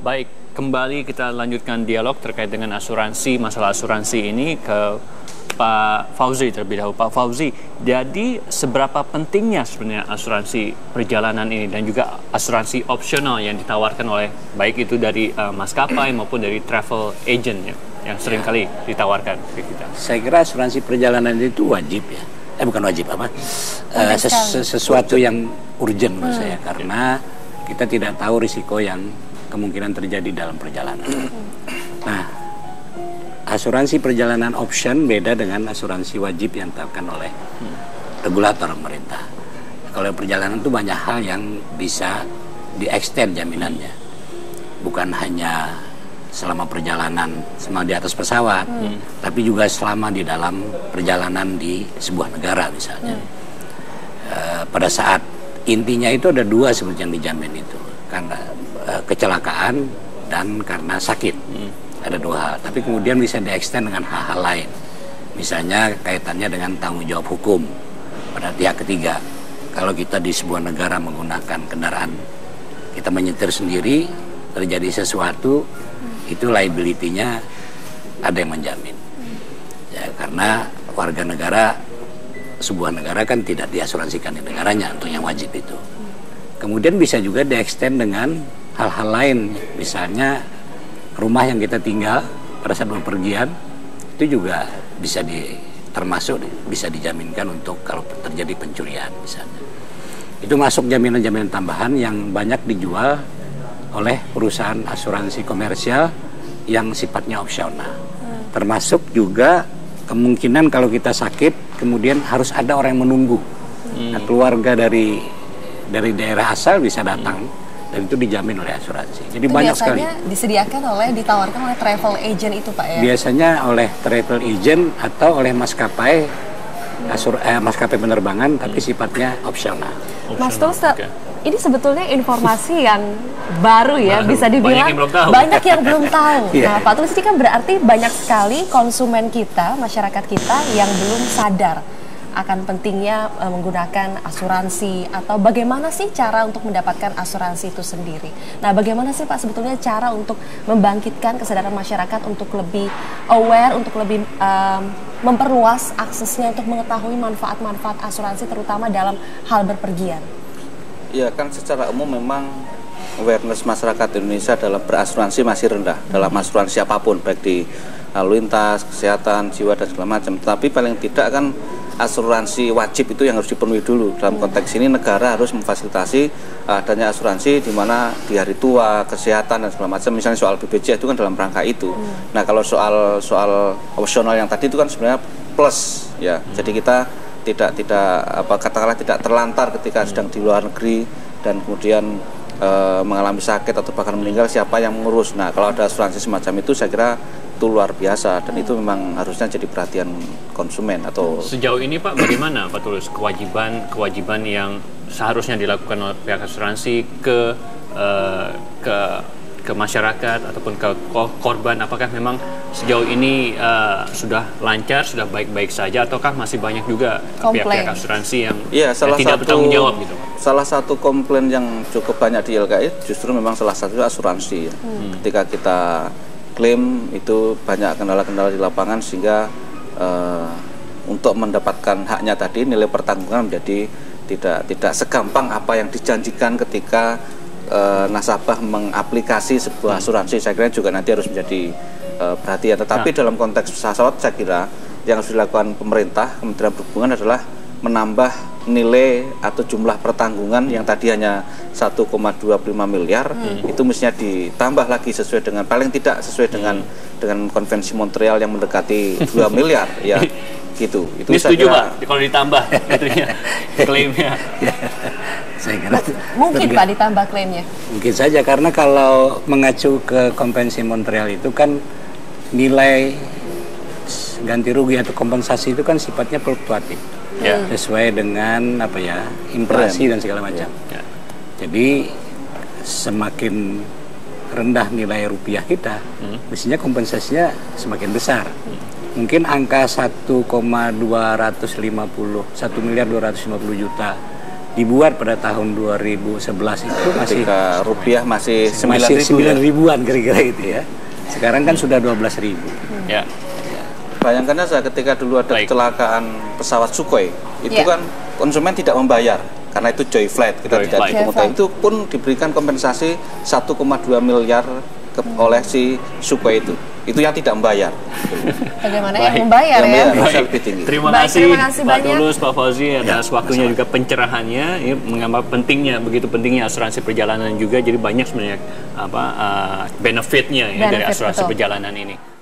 Baik, kembali kita lanjutkan dialog terkait dengan asuransi, masalah asuransi ini ke Pak Fauzi terlebih dahulu. Pak Fauzi, jadi seberapa pentingnya sebenarnya asuransi perjalanan ini dan juga asuransi opsional yang ditawarkan oleh baik itu dari maskapai maupun dari travel agent ya, yang sering kali ditawarkan ke kita? Saya kira asuransi perjalanan itu wajib ya. Bukan wajib apa? Sesuatu yang urgent menurut saya, karena kita tidak tahu risiko yang kemungkinan terjadi dalam perjalanan. Nah, asuransi perjalanan option beda dengan asuransi wajib yang ditetapkan oleh regulator pemerintah. Kalau perjalanan itu banyak hal yang bisa di-extend jaminannya. Bukan hanya selama perjalanan selama di atas pesawat, tapi juga selama di dalam perjalanan di sebuah negara misalnya. Pada saat intinya itu ada dua sebetulnya yang dijamin itu, karena kecelakaan dan karena sakit. Ada dua hal, tapi kemudian bisa di-extend dengan hal-hal lain. Misalnya kaitannya dengan tanggung jawab hukum pada pihak ketiga. Kalau kita di sebuah negara menggunakan kendaraan, kita menyetir sendiri, terjadi sesuatu, itu liability-nya ada yang menjamin. Ya, karena warga negara, sebuah negara kan tidak diasuransikan di negaranya untuk yang wajib itu. Kemudian bisa juga di-extend dengan hal-hal lain, misalnya rumah yang kita tinggal pada saat bepergian itu juga bisa bisa dijaminkan untuk kalau terjadi pencurian misalnya. Itu masuk jaminan-jaminan tambahan yang banyak dijual oleh perusahaan asuransi komersial yang sifatnya opsional. Termasuk juga kemungkinan kalau kita sakit kemudian harus ada orang yang menunggu. Nah, keluarga dari daerah asal bisa datang. Dan itu dijamin oleh asuransi. Jadi itu banyak sekali. Ditawarkan oleh travel agent itu Pak ya? Biasanya oleh travel agent atau oleh maskapai maskapai penerbangan, tapi sifatnya opsional. Mas Tulus, ini sebetulnya informasi yang baru ya, bisa dibilang banyak yang belum tahu. Nah, Pak Tulus, ini kan berarti banyak sekali konsumen kita, masyarakat kita yang belum sadar akan pentingnya menggunakan asuransi, atau bagaimana sih cara untuk mendapatkan asuransi itu sendiri. Nah, bagaimana sih Pak sebetulnya cara untuk membangkitkan kesadaran masyarakat untuk lebih aware, untuk lebih memperluas aksesnya untuk mengetahui manfaat-manfaat asuransi terutama dalam hal berpergian? Ya kan secara umum memang awareness masyarakat Indonesia dalam berasuransi masih rendah, dalam asuransi apapun, baik di lalu lintas, kesehatan, jiwa dan segala macam. Tapi paling tidak kan asuransi wajib itu yang harus dipenuhi dulu. Dalam konteks ini negara harus memfasilitasi adanya asuransi di mana di hari tua, kesehatan dan segala macam. Misalnya soal BPJS itu kan dalam rangka itu. Nah, kalau soal opsional yang tadi itu kan sebenarnya plus ya. Jadi kita katakanlah tidak terlantar ketika sedang di luar negeri dan kemudian mengalami sakit atau bahkan meninggal, siapa yang mengurus. Nah, kalau ada asuransi semacam itu saya kira itu luar biasa dan itu memang harusnya jadi perhatian konsumen. Atau sejauh ini Pak, bagaimana Pak Tulus kewajiban yang seharusnya dilakukan oleh pihak asuransi ke masyarakat ataupun ke korban? Apakah memang sejauh ini sudah lancar, sudah baik-baik saja, ataukah masih banyak juga pihak asuransi yang tidak bertanggung jawab gitu? Salah satu komplain yang cukup banyak di LKI justru memang salah satu asuransi. Ketika kita klaim itu banyak kendala-kendala di lapangan sehingga untuk mendapatkan haknya tadi nilai pertanggungan menjadi tidak segampang apa yang dijanjikan ketika nasabah mengaplikasi sebuah asuransi. Saya kira juga nanti harus menjadi perhatian. Tetapi dalam konteks pesawat saya kira yang harus dilakukan pemerintah, Kementerian Perhubungan adalah menambah nilai atau jumlah pertanggungan yang tadi hanya 1,25 miliar itu mestinya ditambah lagi sesuai dengan, paling tidak sesuai dengan konvensi Montreal yang mendekati 2 miliar ya gitu. Itu ini setuju Pak kalau ditambah itunya klaimnya. Saya kira mungkin Pak ditambah klaimnya. Mungkin saja, karena kalau mengacu ke konvensi Montreal itu kan nilai ganti rugi atau kompensasi itu kan sifatnya fluktuatif. Sesuai dengan inflasi dan segala macam. Jadi semakin rendah nilai rupiah kita, mestinya kompensasinya semakin besar. Mungkin angka 1,250 juta dibuat pada tahun 2011 itu masih rupiah masih 9 ribuan kira-kira itu ya. Sekarang kan sudah 12.000. Ya. Bayangkan saja ketika dulu ada kecelakaan pesawat Sukhoi, itu kan konsumen tidak membayar karena itu joy flight, kita tidak dipungut. Itu pun diberikan kompensasi 1,2 miliar oleh si Sukhoi itu yang tidak membayar. Bagaimana yang membayar ya? Lebih tinggi. Terima kasih Pak Tulus, Pak Fauzi atas waktunya juga pencerahannya, ya, mengapa pentingnya, begitu pentingnya asuransi perjalanan juga. Jadi banyak sebenarnya benefitnya ya dari asuransi perjalanan ini.